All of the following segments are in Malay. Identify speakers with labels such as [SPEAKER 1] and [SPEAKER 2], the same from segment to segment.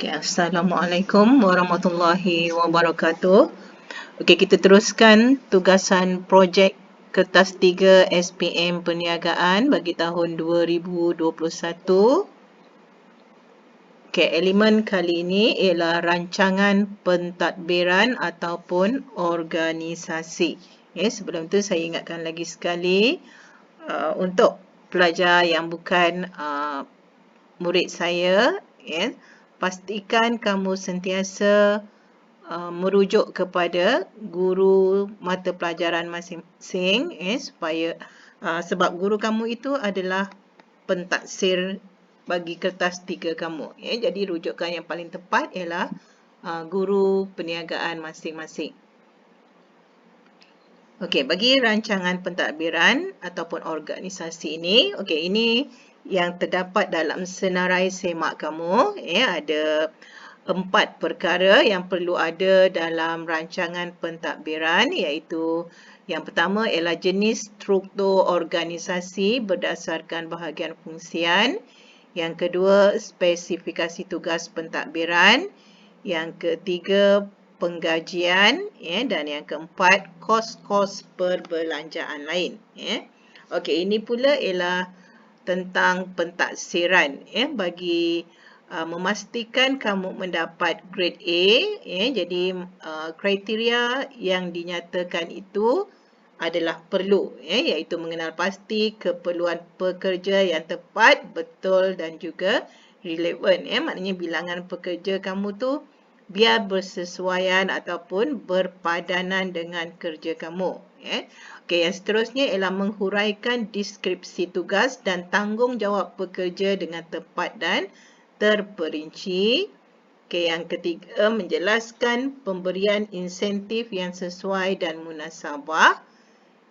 [SPEAKER 1] Okay, Assalamualaikum warahmatullahi wabarakatuh. Okey, kita teruskan tugasan projek kertas 3 SPM Perniagaan bagi tahun 2021. Okey, elemen kali ini ialah rancangan pentadbiran ataupun organisasi. Sebelum tu saya ingatkan lagi sekali untuk pelajar yang bukan murid saya, pastikan kamu sentiasa merujuk kepada guru mata pelajaran masing-masing, supaya sebab guru kamu itu adalah pentaksir bagi kertas 3 kamu. Jadi rujukan yang paling tepat ialah guru perniagaan masing-masing. Okey, bagi rancangan pentadbiran ataupun organisasi ini, okey, ini yang terdapat dalam senarai semak kamu. Ada 4 perkara yang perlu ada dalam rancangan pentadbiran, iaitu yang pertama ialah jenis struktur organisasi berdasarkan bahagian fungsian. Yang kedua, spesifikasi tugas pentadbiran. Yang ketiga, penggajian, dan yang keempat, kos-kos perbelanjaan lain. Okey, ini pula ialah tentang pentaksiran, bagi memastikan kamu mendapat grade A. Jadi kriteria yang dinyatakan itu adalah perlu, iaitu mengenal pasti keperluan pekerja yang tepat, betul dan juga relevan. Maknanya bilangan pekerja kamu tu biar bersesuaian ataupun berpadanan dengan kerja kamu. Okey, yang seterusnya ialah menghuraikan deskripsi tugas dan tanggungjawab pekerja dengan tepat dan terperinci. Okey, yang ketiga, menjelaskan pemberian insentif yang sesuai dan munasabah.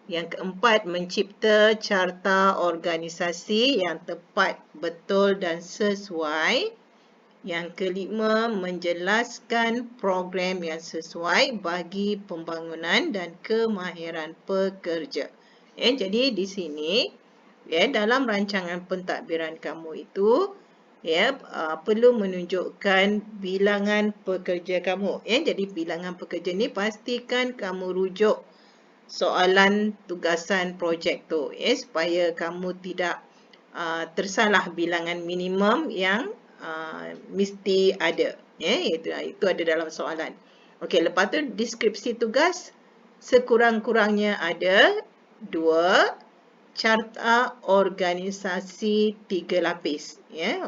[SPEAKER 1] Yang keempat, mencipta carta organisasi yang tepat, betul dan sesuai. Yang kelima, menjelaskan program yang sesuai bagi pembangunan dan kemahiran pekerja. Jadi di sini, dalam rancangan pentadbiran kamu itu, perlu menunjukkan bilangan pekerja kamu. Jadi bilangan pekerja ni pastikan kamu rujuk soalan tugasan projek tu, supaya kamu tidak tersalah bilangan minimum yang mesti ada. Itu ada dalam soalan. Okey, lepas tu deskripsi tugas sekurang-kurangnya ada 2, carta organisasi 3 lapis.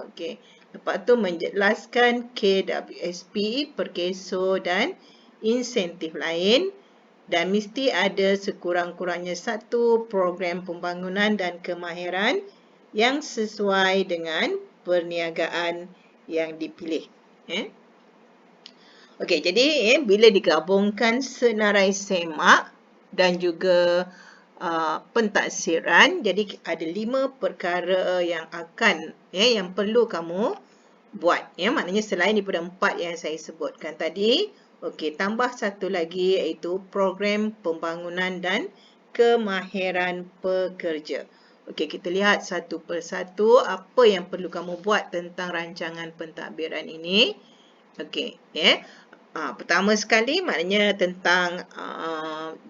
[SPEAKER 1] Okey. Lepas tu menjelaskan KWSP, perkeso dan insentif lain. Dan mesti ada sekurang-kurangnya 1 program pembangunan dan kemahiran yang sesuai dengan perniagaan yang dipilih. Okey, jadi bila digabungkan senarai semak dan juga pentaksiran, jadi ada 5 perkara yang yang perlu kamu buat. Maknanya selain daripada 4 yang saya sebutkan tadi, okey, tambah satu lagi iaitu program pembangunan dan kemahiran pekerja. Okey, kita lihat satu persatu apa yang perlu kamu buat tentang rancangan pentadbiran ini. Okey, pertama sekali maknanya tentang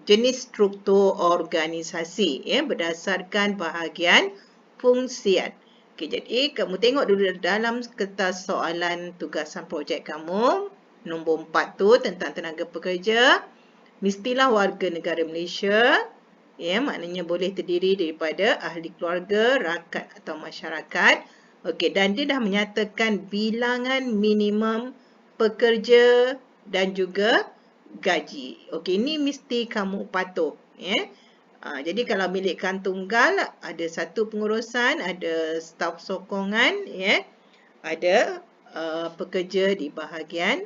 [SPEAKER 1] jenis struktur organisasi, berdasarkan bahagian fungsian. Okey, jadi kamu tengok dulu dalam kertas soalan tugasan projek kamu, nombor 4 tu tentang tenaga pekerja, mestilah warga negara Malaysia. Maknanya boleh terdiri daripada ahli keluarga, rakyat atau masyarakat. Okey, dan dia dah menyatakan bilangan minimum pekerja dan juga gaji. Okey, ini mesti kamu patuh. Jadi kalau milikkan tunggal, ada 1 pengurusan, ada staf sokongan, ada pekerja di bahagian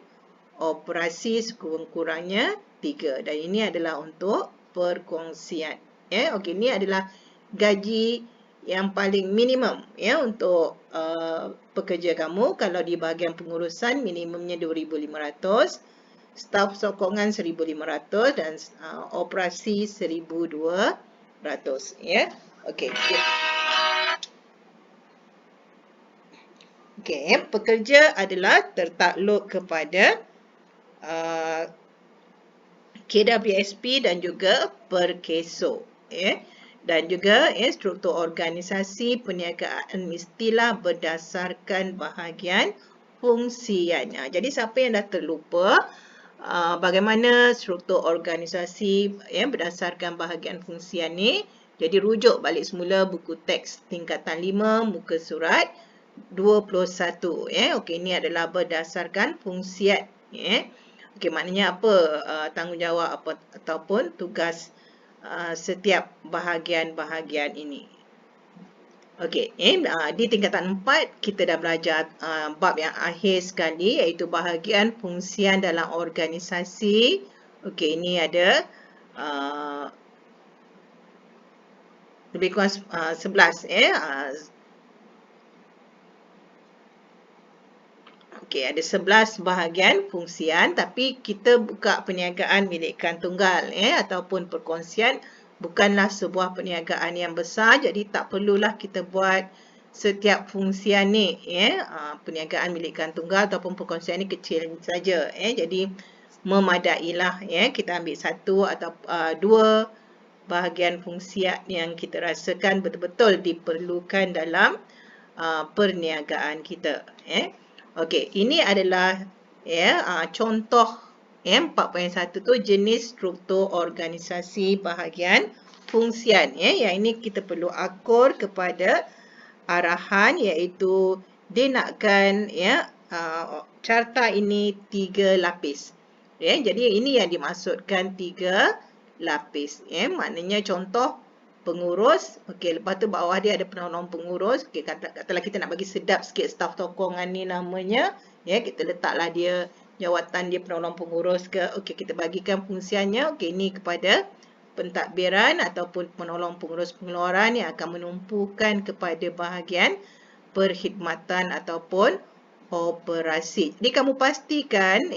[SPEAKER 1] operasi sekurang-kurangnya 3. Dan ini adalah untuk perkongsian. Okey, ini adalah gaji yang paling minimum untuk pekerja kamu. Kalau di bahagian pengurusan, minimumnya 2,500, staf sokongan 1,500 dan operasi 1,200. Okey. Okey, pekerja adalah tertakluk kepada KWSP dan juga Perkeso. Dan juga struktur organisasi perniagaan mestilah berdasarkan bahagian fungsian. Jadi siapa yang dah terlupa bagaimana struktur organisasi berdasarkan bahagian fungsian ni, jadi rujuk balik semula buku teks tingkatan 5 muka surat 21. Okey, ini adalah berdasarkan fungsian. Okey, maknanya apa tanggungjawab apa ataupun tugas setiap bahagian-bahagian ini. Okey, di tingkatan 4 kita dah belajar bab yang akhir sekali, iaitu bahagian fungsian dalam organisasi. Okey, ini ada lebih kurang 11 Okey, ada 11 bahagian fungsian, tapi kita buka perniagaan milik kan tunggal ataupun perkongsian bukanlah sebuah perniagaan yang besar, jadi tak perlulah kita buat setiap fungsian ni perniagaan milik kan tunggal ataupun perkongsian ni kecil saja jadi memadailah kita ambil satu atau dua bahagian fungsian yang kita rasakan betul-betul diperlukan dalam perniagaan kita. Okey, ini adalah contoh 4.1 tu jenis struktur organisasi bahagian fungsian. Yang ini kita perlu akur kepada arahan, iaitu dia nakkan carta ini 3 lapis. Jadi ini yang dimaksudkan 3 lapis. Maknanya contoh pengurus. Okey, lepas tu bawah dia ada penolong pengurus. Okey, katalah kita nak bagi sedap sikit staf tokongan ni namanya. Kita letaklah dia jawatan dia penolong pengurus ke. Okey, kita bagikan fungsiannya. Okey, ini kepada pentadbiran ataupun penolong pengurus pengeluaran yang akan menumpukan kepada bahagian perkhidmatan ataupun operasi. Jadi kamu pastikan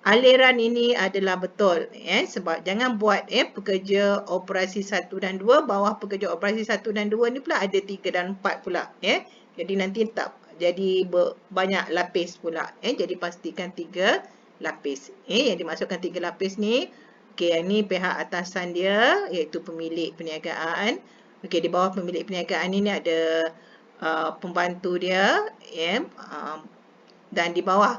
[SPEAKER 1] aliran ini adalah betul sebab jangan buat pekerja operasi 1 dan 2, bawah pekerja operasi 1 dan 2 ni pula ada 3 dan 4 pula jadi nanti tak jadi banyak lapis pula jadi pastikan 3 lapis yang dimaksudkan 3 lapis ni yang ni pihak atasan dia iaitu pemilik perniagaan. Di bawah pemilik perniagaan ni ada pembantu dia dan di bawah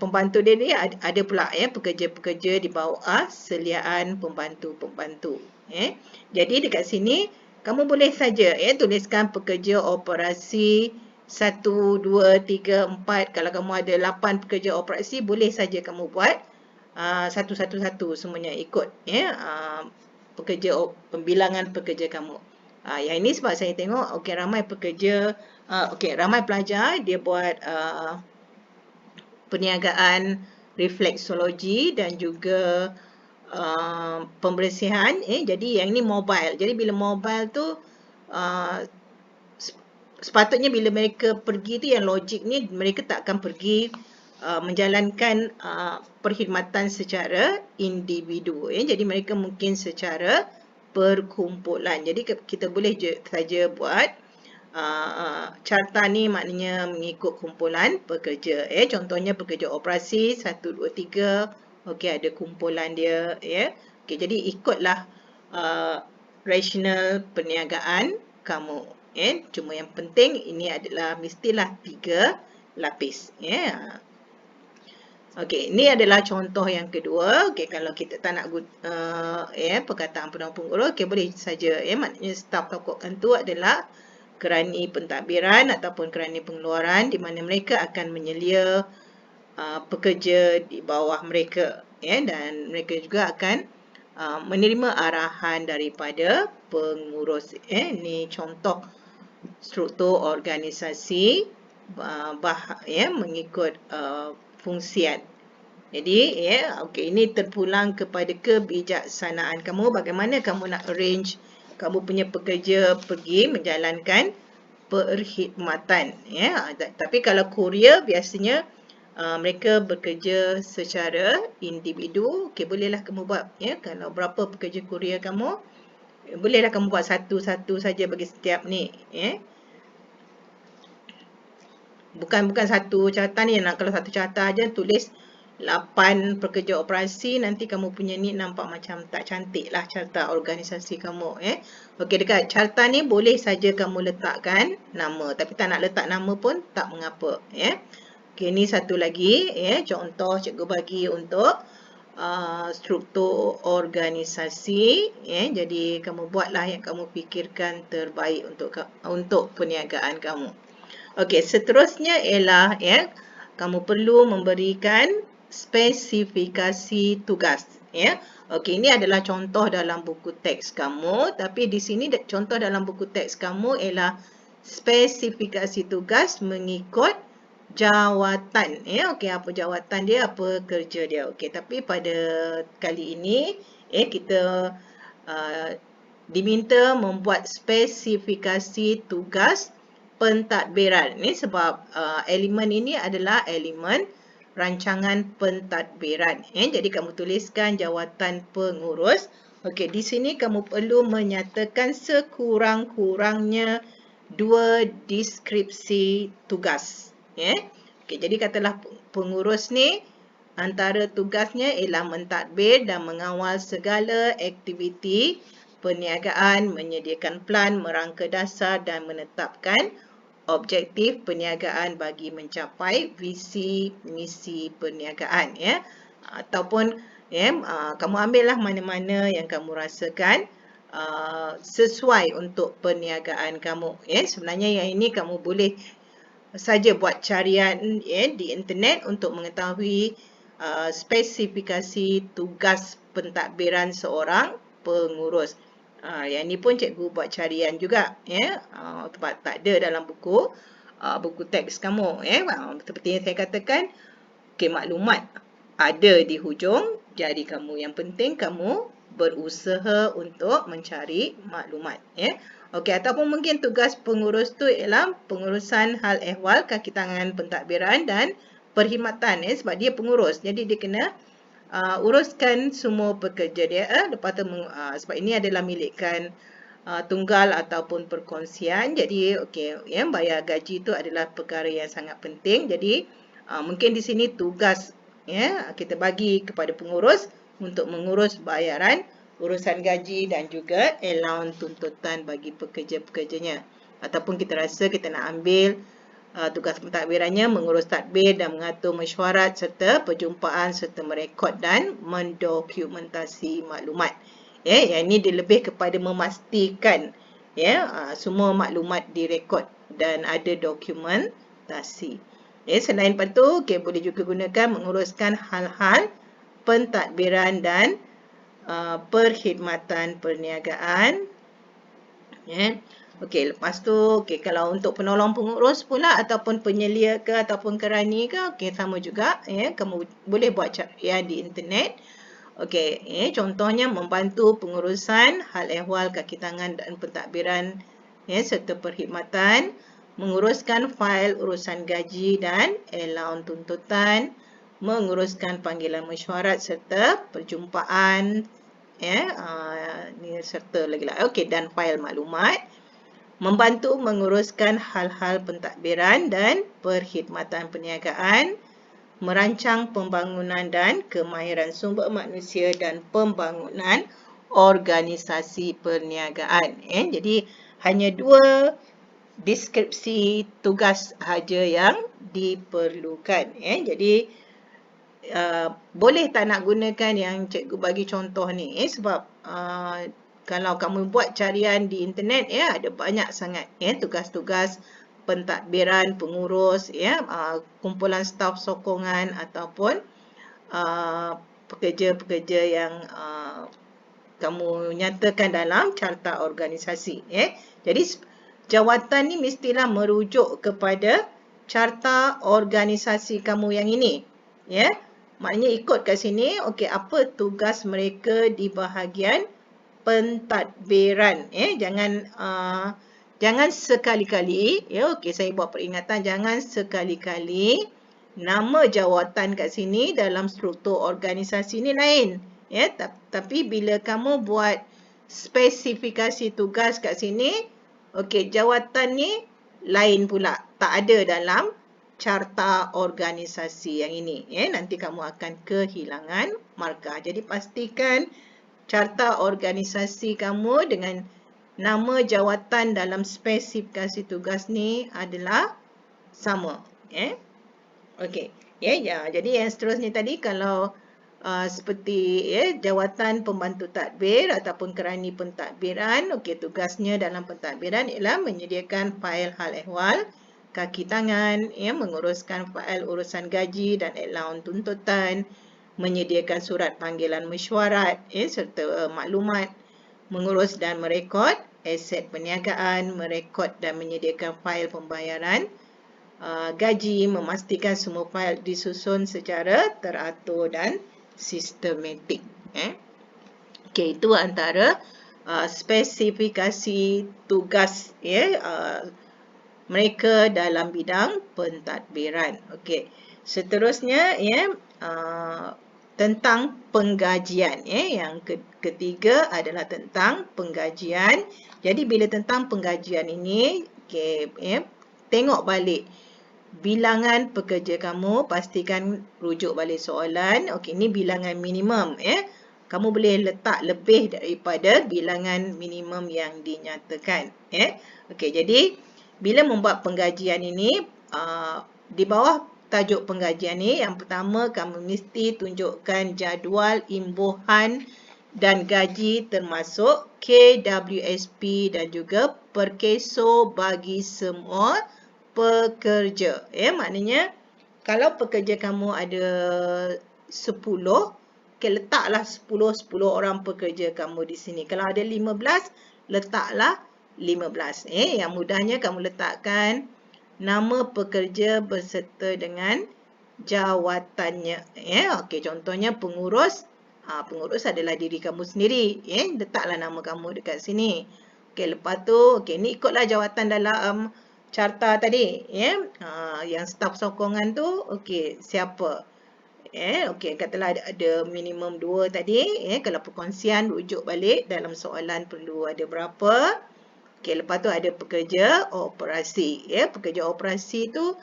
[SPEAKER 1] pembantu dia ni ada pula pekerja-pekerja di bawah seliaan pembantu-pembantu. Jadi dekat sini kamu boleh saja tuliskan pekerja operasi 1, 2, 3, 4. Kalau kamu ada 8 pekerja operasi, boleh saja kamu buat satu-satu semuanya ikut pekerja bilangan pekerja kamu. Yang ini sebab saya tengok ramai pekerja ramai pelajar dia buat perniagaan refleksologi dan juga pembersihan jadi yang ini mobile. Jadi bila mobile tu sepatutnya bila mereka pergi tu yang logik ni mereka tak akan pergi menjalankan perkhidmatan secara individu jadi mereka mungkin secara perkumpulan. Jadi kita boleh saja buat carta ni maknanya mengikut kumpulan pekerja contohnya pekerja operasi 1, 2, 3 okey ada kumpulan dia okey jadi ikutlah rasional perniagaan kamu cuma yang penting ini adalah mestilah 3 lapis okey ini adalah contoh yang kedua. Okey kalau kita tak nak perkataan penolong pengurus boleh saja maknanya staf tokokan tu adalah kerani pentadbiran ataupun kerani pengeluaran di mana mereka akan menyelia pekerja di bawah mereka dan mereka juga akan menerima arahan daripada pengurus. Ini contoh struktur organisasi mengikut fungsian. Jadi okey ini terpulang kepada kebijaksanaan kamu bagaimana kamu nak arrange kamu punya pekerja pergi menjalankan perkhidmatan tapi kalau kurier biasanya mereka bekerja secara individu. Okey bolehlah kamu buat kalau berapa pekerja kurier kamu bolehlah kamu buat satu-satu saja bagi setiap ni Bukan satu carta ni. Kalau satu carta aja tulis 8 pekerja operasi, nanti kamu punya ni nampak macam tak cantik lah carta organisasi kamu. Okey, dekat carta ni boleh saja kamu letakkan nama, tapi tak nak letak nama pun tak mengapa. Okey, ni satu lagi contoh cikgu bagi untuk struktur organisasi. Jadi kamu buatlah yang kamu fikirkan terbaik untuk perniagaan kamu. Okey, seterusnya ialah kamu perlu memberikan spesifikasi tugas. Okey, ini adalah contoh dalam buku teks kamu, tapi di sini contoh dalam buku teks kamu ialah spesifikasi tugas mengikut jawatan. Okey, apa jawatan dia, apa kerja dia. Okey, tapi pada kali ini kita diminta membuat spesifikasi tugas pentadbiran. Ini sebab elemen ini adalah elemen rancangan pentadbiran. Jadi kamu tuliskan jawatan pengurus. Okey, di sini kamu perlu menyatakan sekurang-kurangnya 2 deskripsi tugas. Okey, jadi katalah pengurus ni antara tugasnya ialah mentadbir dan mengawal segala aktiviti perniagaan, menyediakan plan, merangka dasar dan menetapkan objektif perniagaan bagi mencapai visi misi perniagaan. Ataupun kamu ambillah mana-mana yang kamu rasakan sesuai untuk perniagaan kamu. Sebenarnya yang ini kamu boleh saja buat carian di internet untuk mengetahui spesifikasi tugas pentadbiran seorang pengurus. Yang ni pun cikgu buat carian juga, sebab tak ada dalam buku teks kamu. Seperti yang saya katakan, maklumat ada di hujung, jadi yang penting kamu berusaha untuk mencari maklumat. Okey, ataupun mungkin tugas pengurus tu ialah pengurusan hal ehwal kaki tangan pentadbiran dan perkhidmatan, sebab dia pengurus, jadi dia kena uruskan semua pekerja dia. Lepas tu sebab ini adalah milikkan tunggal ataupun perkongsian, jadi bayar gaji itu adalah perkara yang sangat penting. Jadi mungkin di sini tugas kita bagi kepada pengurus untuk mengurus bayaran, urusan gaji dan juga allowance tuntutan bagi pekerja-pekerjanya. Ataupun kita rasa kita nak ambil tugas pentadbirannya mengurus tadbir dan mengatur mesyuarat serta perjumpaan serta merekod dan mendokumentasi maklumat. Yang ini dia lebih kepada memastikan semua maklumat direkod dan ada dokumentasi. Selain itu, boleh juga gunakan menguruskan hal-hal pentadbiran dan perkhidmatan perniagaan. Okey, lepas tu kalau untuk penolong pengurus pula ataupun penyelia ke ataupun kerani ke, sama juga kamu boleh buat carian di internet. Okey, contohnya membantu pengurusan hal ehwal kaki tangan dan pentadbiran serta perkhidmatan, menguruskan fail urusan gaji dan allowance tuntutan, menguruskan panggilan mesyuarat serta perjumpaan ni serta lagi lah. Okey, dan fail maklumat, membantu menguruskan hal-hal pentadbiran dan perkhidmatan perniagaan, merancang pembangunan dan kemahiran sumber manusia dan pembangunan organisasi perniagaan. Jadi hanya 2 deskripsi tugas sahaja yang diperlukan. Jadi boleh tak nak gunakan yang cikgu bagi contoh ni, sebab kalau kamu buat carian di internet ada banyak sangat tugas-tugas pentadbiran pengurus, kumpulan staf sokongan ataupun pekerja-pekerja yang kamu nyatakan dalam carta organisasi. Jadi jawatan ni mestilah merujuk kepada carta organisasi kamu yang ini. Maknanya ikut kat sini, apa tugas mereka di bahagian pentadbiran. Jangan sekali-kali, saya buat peringatan, jangan sekali-kali nama jawatan kat sini dalam struktur organisasi ni lain. Tapi bila kamu buat spesifikasi tugas kat sini, jawatan ni lain pula, tak ada dalam carta organisasi yang ini. Nanti kamu akan kehilangan markah. Jadi pastikan carta organisasi kamu dengan nama jawatan dalam spesifikasi tugas ni adalah sama. Okey. Jadi yang seterusnya tadi kalau seperti jawatan pembantu tadbir ataupun kerani pentadbiran, tugasnya dalam pentadbiran ialah menyediakan fail hal ehwal, kaki tangan, menguruskan fail urusan gaji dan allowance tuntutan, menyediakan surat panggilan mesyuarat, serta maklumat, mengurus dan merekod aset perniagaan, merekod dan menyediakan fail pembayaran gaji, memastikan semua fail disusun secara teratur dan sistematik. Itu antara spesifikasi tugas mereka dalam bidang pentadbiran. Seterusnya tentang penggajian. Yang ketiga adalah tentang penggajian. Jadi bila tentang penggajian ini, tengok balik bilangan pekerja kamu, pastikan rujuk balik soalan. Ini bilangan minimum. Kamu boleh letak lebih daripada bilangan minimum yang dinyatakan. Jadi bila membuat penggajian ini, di bawah tajuk penggajian ni, yang pertama kamu mesti tunjukkan jadual imbuhan dan gaji termasuk KWSP dan juga perkeso bagi semua pekerja. Maknanya kalau pekerja kamu ada 10, letaklah 10 orang pekerja kamu di sini. Kalau ada 15, letaklah 15. Yang mudahnya kamu letakkan nama pekerja berserta dengan jawatannya. Contohnya pengurus. Pengurus adalah diri kamu sendiri. Letaklah nama kamu dekat sini. Lepas tu, ni ikutlah jawatan dalam carta tadi. Yang staf sokongan tu, siapa? Katalah ada minimum 2 tadi. Kalau perkongsian, rujuk balik dalam soalan perlu ada berapa. Lepas tu ada pekerja operasi. Pekerja operasi tu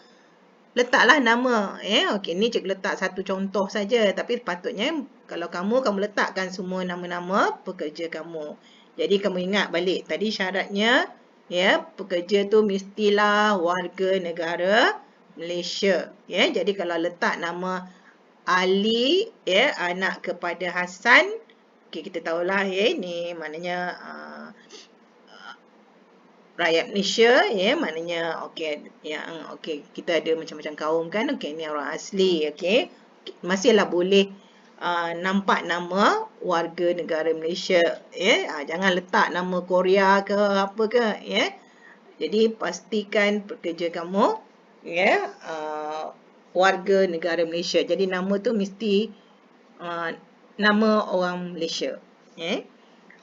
[SPEAKER 1] letaklah nama. Ni cikgu letak satu contoh saja. Tapi patutnya kalau kamu letakkan semua nama-nama pekerja kamu. Jadi kamu ingat balik tadi syaratnya, pekerja tu mestilah warga negara Malaysia. Jadi kalau letak nama Ali, anak kepada Hasan, kita tahulah ni maknanya rakyat Malaysia, maknanya kita ada macam-macam kaum kan. Ni orang asli, masihlah boleh nampak nama warga negara Malaysia. Jangan letak nama Korea ke apa ke. Jadi pastikan pekerja kamu warga negara Malaysia. Jadi nama tu mesti nama orang Malaysia.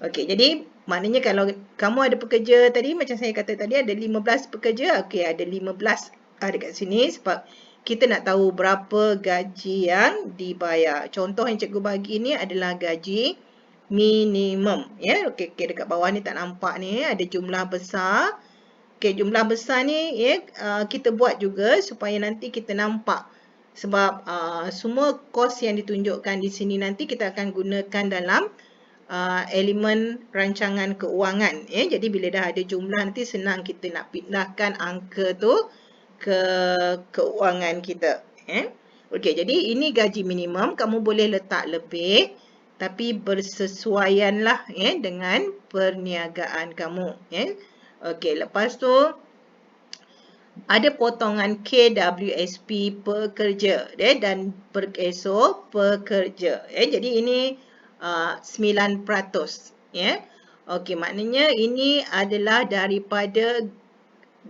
[SPEAKER 1] Jadi maknanya kalau kamu ada pekerja tadi, macam saya kata tadi ada 15 pekerja. Ada 15 dekat sini sebab kita nak tahu berapa gaji yang dibayar. Contoh yang cikgu bagi ni adalah gaji minimum. Dekat bawah ni tak nampak ni, ada jumlah besar. Jumlah besar ni kita buat juga supaya nanti kita nampak. Sebab semua kos yang ditunjukkan di sini nanti kita akan gunakan dalam elemen rancangan keuangan. Jadi bila dah ada jumlah nanti senang kita nak pindahkan angka tu ke keuangan kita. Jadi ini gaji minimum. Kamu boleh letak lebih, tapi bersesuaianlah dengan perniagaan kamu. Lepas tu ada potongan KWSP pekerja dan perkeso pekerja. Jadi ini 9%. Maknanya ini adalah daripada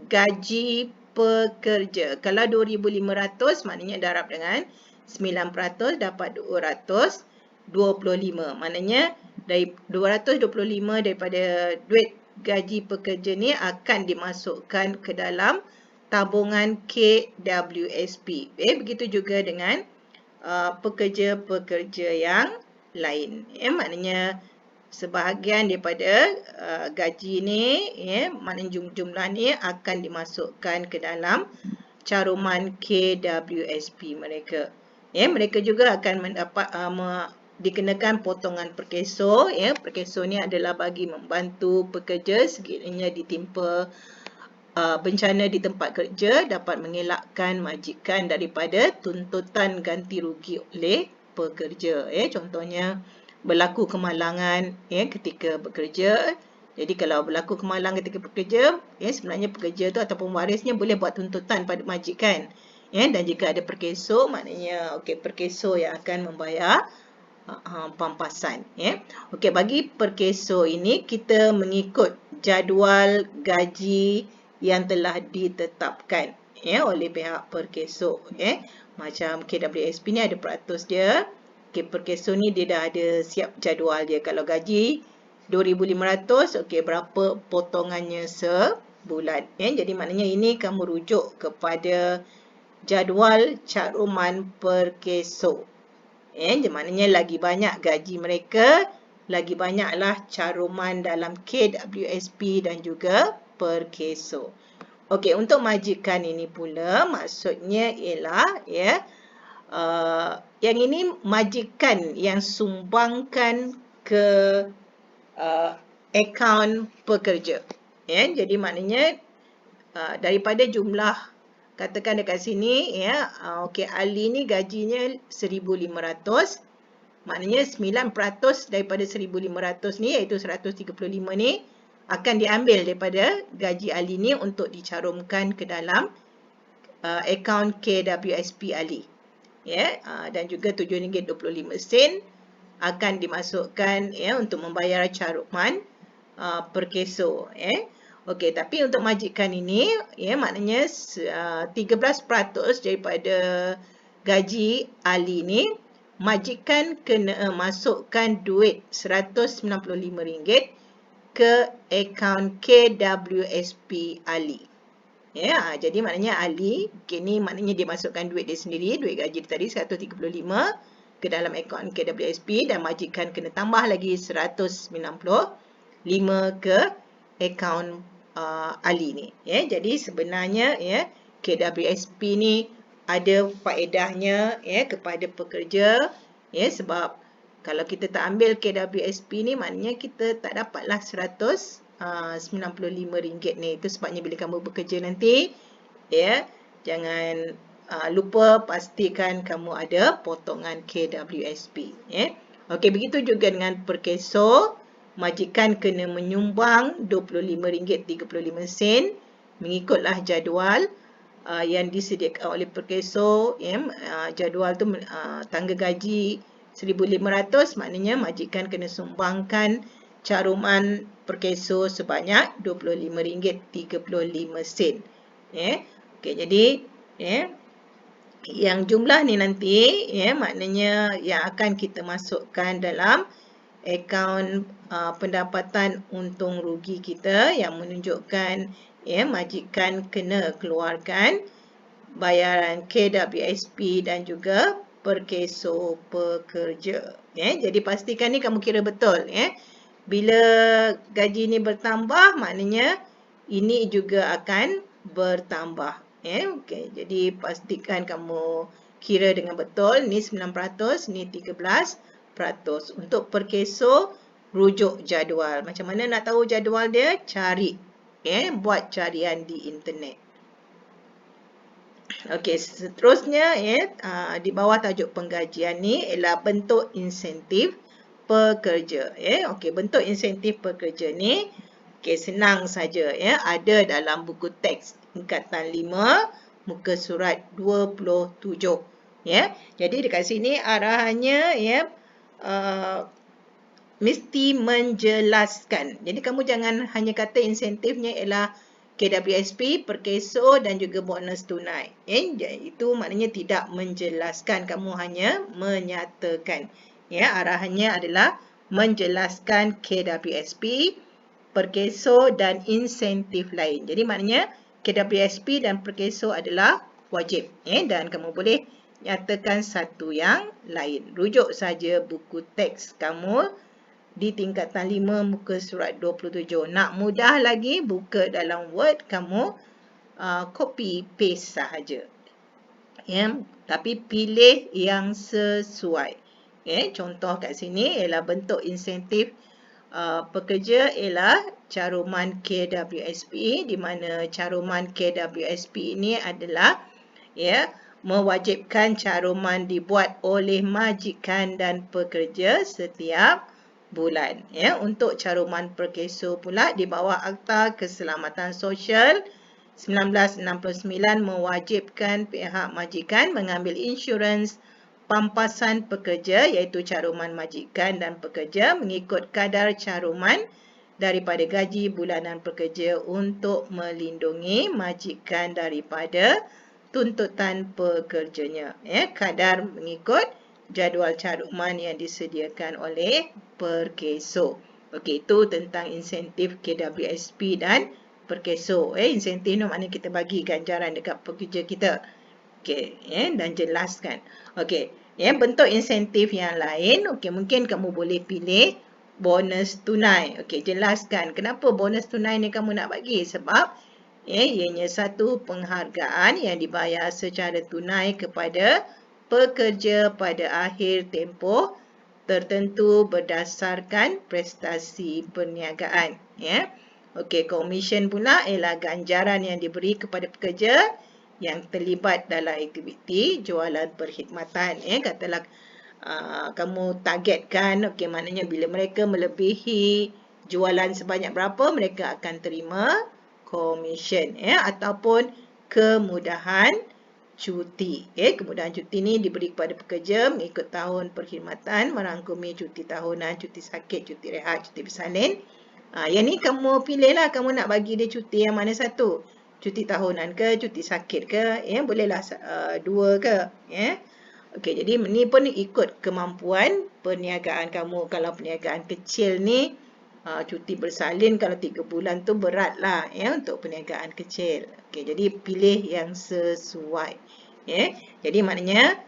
[SPEAKER 1] gaji pekerja. Kalau 2,500 maknanya darab dengan 9% dapat 225. Maknanya dari 225 daripada duit gaji pekerja ni akan dimasukkan ke dalam tabungan KWSP. Begitu juga dengan pekerja-pekerja yang lain. Maknanya sebahagian daripada gaji ni, maknanya jumlah ni akan dimasukkan ke dalam caruman KWSP mereka. Mereka juga akan mendapat dikenakan potongan perkeso. Perkeso ni adalah bagi membantu pekerja sekiranya ditimpa bencana di tempat kerja, dapat mengelakkan majikan daripada tuntutan ganti rugi oleh pekerja. Contohnya berlaku kemalangan ketika bekerja. Jadi kalau berlaku kemalangan ketika bekerja, sebenarnya pekerja tu ataupun warisnya boleh buat tuntutan pada majikan. Dan jika ada perkeso, maknanya perkeso yang akan membayar pampasan. Bagi perkeso ini kita mengikut jadual gaji yang telah ditetapkan oleh pihak perkeso. Macam KWSP ni ada peratus dia. Perkeso ni dia dah ada siap jadual dia. Kalau gaji 2,500, berapa potongannya sebulan. Jadi maknanya ini kamu rujuk kepada jadual caruman perkeso. Maknanya lagi banyak gaji mereka, lagi banyaklah caruman dalam KWSP dan juga perkeso. Untuk majikan ini pula, maksudnya ialah yang ini majikan yang sumbangkan ke akaun pekerja. Jadi maknanya daripada jumlah, katakan dekat sini Ali ni gajinya 1,500. Maknanya 9% daripada 1,500 ni, iaitu 135 ni akan diambil daripada gaji Ali ni untuk dicarumkan ke dalam akaun KWSP Ali. Dan juga RM7.25 akan dimasukkan untuk membayar caruman perkeso. Tapi untuk majikan ini, maknanya 13% daripada gaji Ali ni, majikan kena masukkan duit RM195 ke akaun KWSP Ali. Jadi maknanya Ali, ni maknanya dia masukkan duit dia sendiri, duit gaji dia tadi 135 ke dalam akaun KWSP, dan majikan kena tambah lagi 195 ke akaun Ali ni. Jadi sebenarnya KWSP ni ada faedahnya kepada pekerja, sebab kalau kita tak ambil KWSP ni, maknanya kita tak dapatlah RM195 ni. Itu sebabnya bila kamu bekerja nanti, jangan lupa pastikan kamu ada potongan KWSP. Begitu juga dengan perkeso. Majikan kena menyumbang RM25.35 mengikutlah jadual yang disediakan oleh perkeso. Jadual tu tangga gaji 1,500, maknanya majikan kena sumbangkan caruman perkeso sebanyak RM25.35. Jadi yang jumlah ni nanti maknanya yang akan kita masukkan dalam akaun pendapatan untung rugi kita, yang menunjukkan majikan kena keluarkan bayaran KWSP dan juga perkeso pekerja. Jadi pastikan ni kamu kira betul. Bila gaji ni bertambah, maknanya ini juga akan bertambah. Jadi pastikan kamu kira dengan betul. Ni 9%, ni 13%. Untuk perkeso, rujuk jadual. Macam mana nak tahu jadual dia? Cari. Buat carian di internet. Seterusnya di bawah tajuk penggajian ni ialah bentuk insentif pekerja. Bentuk insentif pekerja ni senang saja. Ada dalam buku teks tingkatan 5, muka surat 27. Jadi dekat sini arahannya mesti menjelaskan. Jadi kamu jangan hanya kata insentifnya ialah KWSP, perkeso dan juga bonus tunai. Itu maknanya tidak menjelaskan, kamu hanya menyatakan. Arahannya adalah menjelaskan KWSP, perkeso dan insentif lain. Jadi maknanya KWSP dan perkeso adalah wajib. Dan kamu boleh nyatakan satu yang lain. Rujuk saja buku teks kamu di tingkatan 5 muka surat 27. Nak mudah lagi, buka dalam Word, kamu copy paste sahaja. Tapi pilih yang sesuai. Contoh kat sini ialah bentuk insentif pekerja ialah caruman KWSP, di mana caruman KWSP ini adalah mewajibkan caruman dibuat oleh majikan dan pekerja setiap bulan. Untuk caruman perkeso pula di bawah Akta Keselamatan Sosial 1969 mewajibkan pihak majikan mengambil insurans pampasan pekerja iaitu caruman majikan dan pekerja mengikut kadar caruman daripada gaji bulanan pekerja untuk melindungi majikan daripada tuntutan pekerjanya. Kadar mengikut jadual caruman yang disediakan oleh perkeso. Okey, itu tentang insentif KWSP dan perkeso. Insentif ni maknanya kita bagi ganjaran dekat pekerja kita. Okey, dan jelaskan. Okey, bentuk insentif yang lain, okey, mungkin kamu boleh pilih bonus tunai. Okey, jelaskan kenapa bonus tunai ni kamu nak bagi. Sebab ianya satu penghargaan yang dibayar secara tunai kepada pekerja pada akhir tempoh tertentu berdasarkan prestasi perniagaan. Okey, komisen pula ialah ganjaran yang diberi kepada pekerja yang terlibat dalam aktiviti jualan perkhidmatan. Katalah kamu targetkan, okey, maknanya bila mereka melebihi jualan sebanyak berapa, mereka akan terima komisen ataupun kemudahan cuti. Kemudahan cuti ni diberi kepada pekerja mengikut tahun perkhidmatan, merangkumi cuti tahunan, cuti sakit, cuti rehat, cuti bersalin. Yang ni kamu pilihlah, kamu nak bagi dia cuti yang mana satu. Cuti tahunan ke, cuti sakit ke, bolehlah dua ke. Okey, jadi ni pun ikut kemampuan perniagaan kamu. Kalau perniagaan kecil ni, cuti bersalin kalau 3 bulan tu beratlah untuk perniagaan kecil. Okey, jadi pilih yang sesuai. Jadi maknanya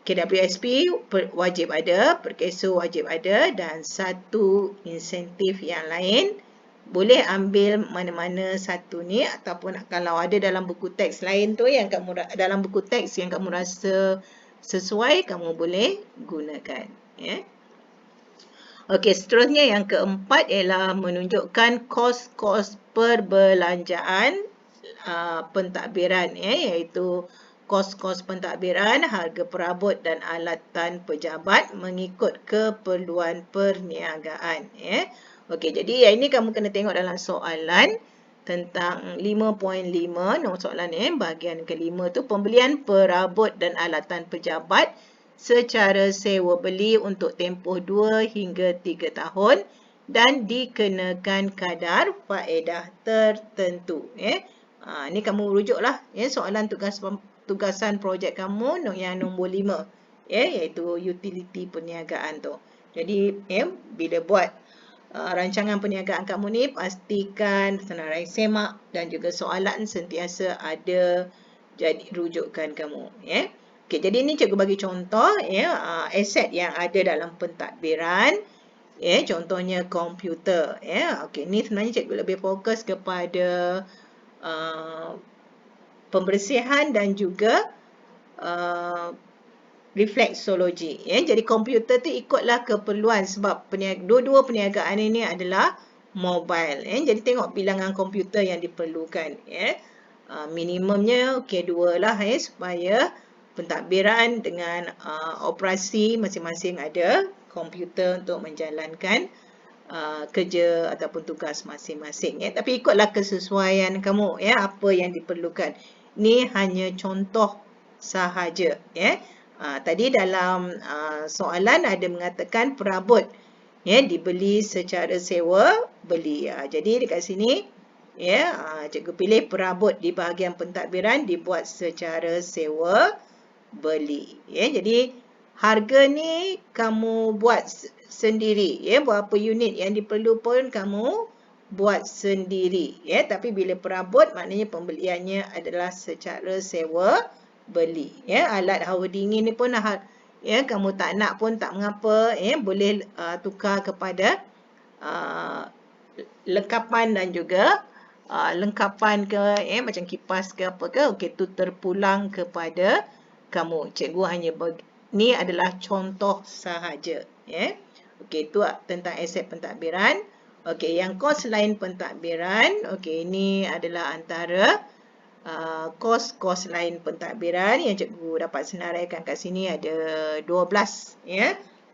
[SPEAKER 1] KWSP wajib ada, perkeso wajib ada, dan satu insentif yang lain boleh ambil mana-mana satu ni, ataupun kalau ada dalam buku teks lain tu yang kamu dalam buku teks yang kamu rasa sesuai, kamu boleh gunakan. Okey, seterusnya yang keempat ialah menunjukkan kos-kos perbelanjaan pentadbiran, iaitu kos-kos pentadbiran, harga perabot dan alatan pejabat mengikut keperluan perniagaan. Okey, jadi yang ini kamu kena tengok dalam soalan tentang 5.5, nombor soalan bahagian kelima tu, pembelian perabot dan alatan pejabat secara sewa beli untuk tempoh 2 hingga 3 tahun dan dikenakan kadar faedah tertentu. Ni kamu rujuklah soalan tugasan projek kamu yang nombor 5, iaitu utility perniagaan tu. Jadi bila buat rancangan perniagaan kamu ni, pastikan senarai semak dan juga soalan sentiasa ada jadi rujukan kamu. Okey, jadi ni cikgu bagi contoh aset yang ada dalam pentadbiran. Contohnya komputer. Okey, ni sebenarnya cikgu lebih fokus kepada pembersihan dan juga refleksologi. Jadi komputer tu ikutlah keperluan sebab dua-dua perniagaan ini adalah mobile. Jadi tengok bilangan komputer yang diperlukan. Minimumnya 2 lah supaya pentadbiran dengan operasi masing-masing ada komputer untuk menjalankan kerja ataupun tugas masing-masing. Tapi ikutlah kesesuaian kamu, apa yang diperlukan. Ni hanya contoh sahaja. Tadi dalam soalan ada mengatakan perabot dibeli secara sewa beli. Jadi dekat sini cikgu pilih perabot di bahagian pentadbiran dibuat secara sewa beli. Jadi harga ni kamu buat sendiri. Berapa unit yang diperlu pun kamu buat sendiri. Tapi bila perabot maknanya pembeliannya adalah secara sewa beli. Alat hawa dingin ni pun kamu tak nak pun tak mengapa. Boleh tukar kepada lengkapan dan juga lengkapan ke, macam kipas ke apa ke, okey, tu terpulang kepada kamu. Cikgu hanya ni adalah contoh sahaja. Okey, tu tentang aset pentadbiran. Okey, yang kos lain pentadbiran, okey, ini adalah antara kos-kos lain pentadbiran yang cikgu dapat senaraikan kat sini ada 12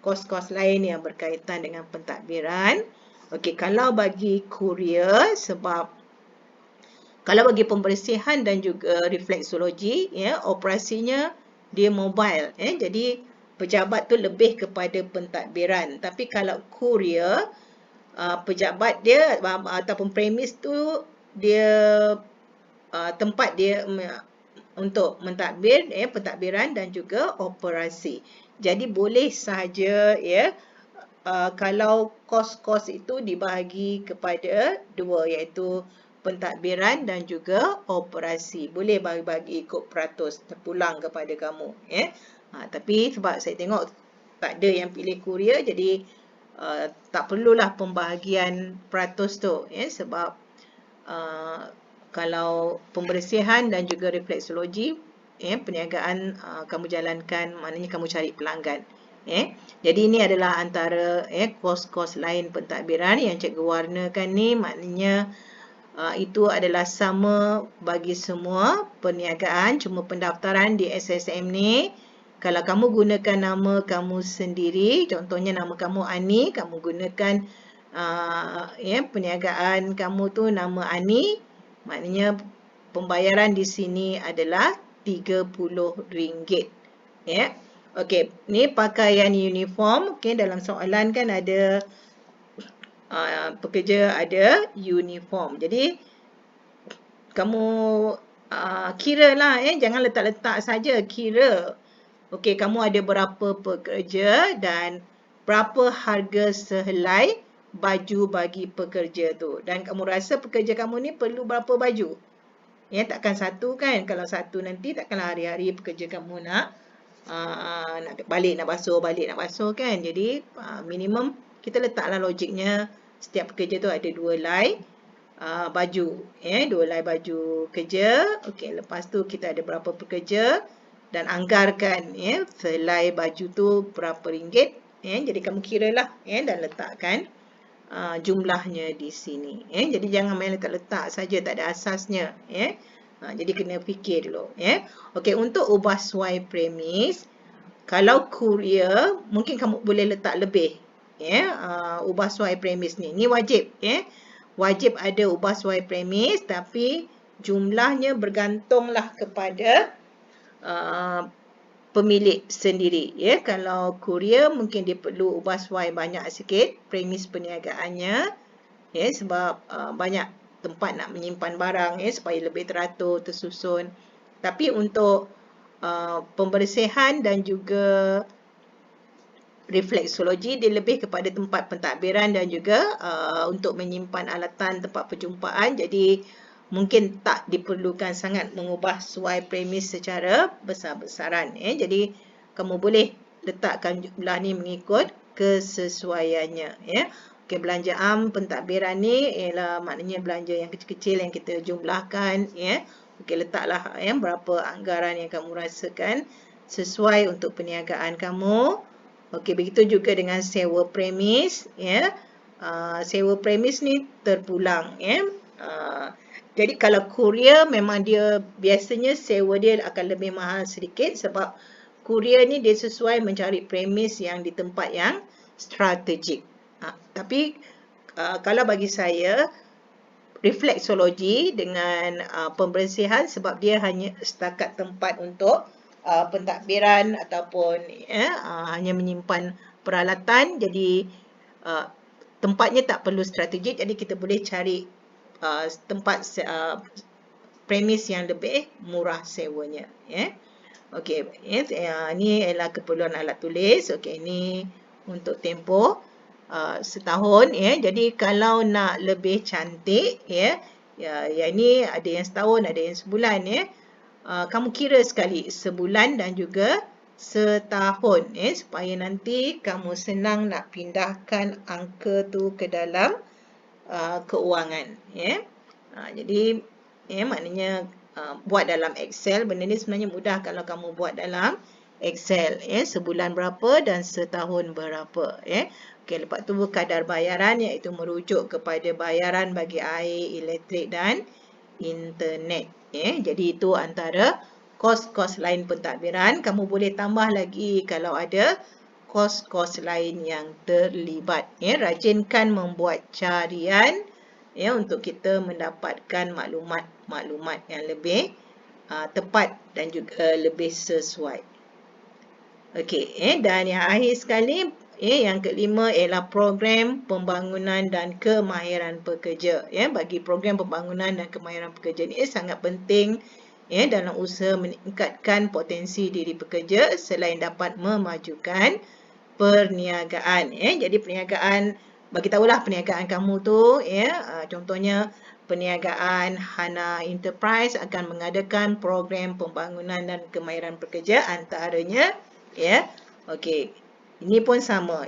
[SPEAKER 1] kos-kos lain yang berkaitan dengan pentadbiran. Okey, kalau bagi kurier, sebab kalau bagi pembersihan dan juga refleksologi, operasinya dia mobile, jadi pejabat tu lebih kepada pentadbiran. Tapi kalau kurier, pejabat dia ataupun premis tu dia tempat dia untuk mentadbir, pentadbiran dan juga operasi. Jadi boleh sahaja kalau kos-kos itu dibahagi kepada dua, iaitu pentadbiran dan juga operasi. Boleh bagi ikut peratus terpulang kepada kamu. Tapi sebab saya tengok tak ada yang pilih kurier, jadi tak perlulah pembahagian peratus tu, sebab kalau pembersihan dan juga refleksologi, perniagaan kamu jalankan, maknanya kamu cari pelanggan. Jadi ini adalah antara kos-kos lain pentadbiran yang cikgu warnakan ni, maknanya itu adalah sama bagi semua perniagaan. Cuma pendaftaran di SSM ni, kalau kamu gunakan nama kamu sendiri, contohnya nama kamu Ani, kamu gunakan perniagaan kamu tu nama Ani, maknanya pembayaran di sini adalah RM30. Okey, ni pakaian uniform. Okey, dalam soalan kan ada pekerja ada uniform. Jadi kamu kira lah, jangan letak-letak saja, kira. Okey, kamu ada berapa pekerja dan berapa harga sehelai baju bagi pekerja tu. Dan kamu rasa pekerja kamu ni perlu berapa baju? Takkan satu kan? Kalau satu nanti takkanlah hari-hari pekerja kamu nak balik nak basuh kan? Jadi minimum kita letaklah logiknya, setiap pekerja tu ada 2 helai baju, 2 helai baju kerja. Okey, lepas tu kita ada berapa pekerja dan anggarkan sehelai baju tu berapa ringgit. Jadi kamu kiralah dan letakkan jumlahnya di sini. Jadi jangan main letak-letak saja, tak ada asasnya. Jadi kena fikir dulu. Okey, untuk ubah suai premis, kalau kurier mungkin kamu boleh letak lebih. Ubah suai premis ni wajib. Wajib ada ubah suai premis, tapi jumlahnya bergantunglah kepada pemilik sendiri. Kalau kurier mungkin dia perlu ubah suai banyak sikit premis perniagaannya, sebab banyak tempat nak menyimpan barang, supaya lebih teratur, tersusun. Tapi untuk pembersihan dan juga refleksologi, dia lebih kepada tempat pentadbiran dan juga untuk menyimpan alatan, tempat perjumpaan. Jadi mungkin tak diperlukan sangat mengubah suai premis secara besar-besaran. Jadi kamu boleh letakkan jumlah ni mengikut kesesuaiannya. Okey, belanja am pentadbiran ni ialah maknanya belanja yang kecil-kecil yang kita jumlahkan. Okey, letaklah berapa anggaran yang kamu rasakan sesuai untuk perniagaan kamu. Okey, begitu juga dengan sewa premis. Sewa premis ni terpulang. Jadi kalau kurier memang dia biasanya sewa dia akan lebih mahal sedikit, sebab kurier ni dia sesuai mencari premis yang di tempat yang strategik. Tapi kalau bagi saya, refleksologi dengan pembersihan, sebab dia hanya setakat tempat untuk pentadbiran ataupun hanya menyimpan peralatan, jadi tempatnya tak perlu strategik, jadi kita boleh cari tempat premis yang lebih murah sewanya. Okey, ini ialah keperluan alat tulis. Okey, ini untuk tempoh setahun. Jadi kalau nak lebih cantik, ini ada yang setahun, ada yang sebulan. Kamu kira sekali sebulan dan juga setahun, supaya nanti kamu senang nak pindahkan angka tu ke dalam keuangan. Jadi maknanya buat dalam Excel, benda ni sebenarnya mudah kalau kamu buat dalam Excel. Sebulan berapa dan setahun berapa. Okey, lepas tu kadar bayaran iaitu merujuk kepada bayaran bagi air, elektrik dan internet. Jadi itu antara kos-kos lain pentadbiran. Kamu boleh tambah lagi kalau ada kos-kos lain yang terlibat. Rajinkan membuat carian untuk kita mendapatkan maklumat yang lebih tepat dan juga lebih sesuai. Okey, dan yang akhir sekali, yang kelima ialah program pembangunan dan kemahiran pekerja. Bagi program pembangunan dan kemahiran pekerja ini sangat penting dalam usaha meningkatkan potensi diri pekerja selain dapat memajukan perniagaan. Jadi perniagaan, bagi tahulah perniagaan kamu tu, contohnya perniagaan Hana Enterprise akan mengadakan program pembangunan dan kemahiran pekerja antaranya. Okey, ini pun sama.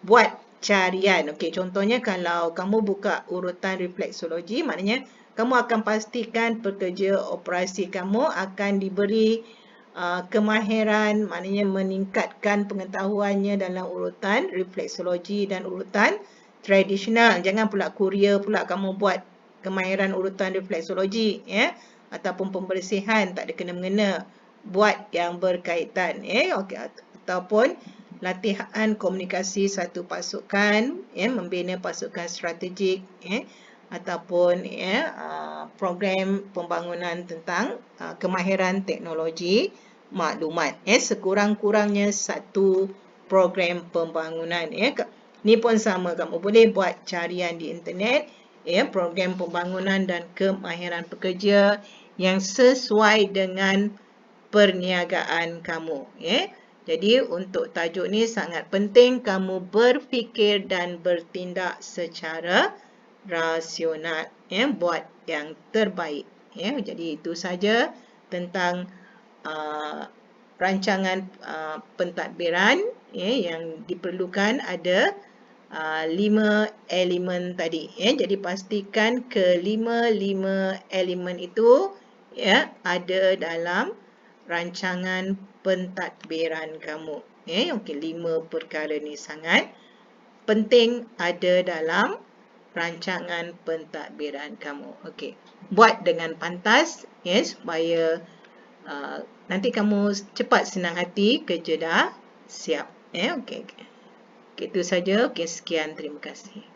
[SPEAKER 1] Buat carian. Okey, contohnya kalau kamu buka urutan refleksologi, maknanya kamu akan pastikan pekerja operasi kamu akan diberi kemahiran, maknanya meningkatkan pengetahuannya dalam urutan refleksologi dan urutan tradisional. Jangan pula kuria pula kamu buat kemahiran urutan refleksologi ataupun pembersihan, tak ada kena-mengena. Buat yang berkaitan. Okey, ataupun latihan komunikasi satu pasukan, membina pasukan strategik, ataupun program pembangunan tentang kemahiran teknologi maklumat. Sekurang-kurangnya satu program pembangunan. Ni pun sama, kamu boleh buat carian di internet, program pembangunan dan kemahiran pekerja yang sesuai dengan perniagaan kamu. Jadi untuk tajuk ni sangat penting kamu berfikir dan bertindak secara rasional, buat yang terbaik. Jadi itu saja tentang rancangan pentadbiran yang diperlukan ada 5 elemen tadi. Jadi pastikan kelima elemen itu ada dalam rancangan pentadbiran kamu. Okey, 5 perkara ni sangat penting ada dalam rancangan pentadbiran kamu. Okey, buat dengan pantas supaya nanti kamu cepat senang hati, kerja dah siap. Okey. Itu saja. Okey, sekian, terima kasih.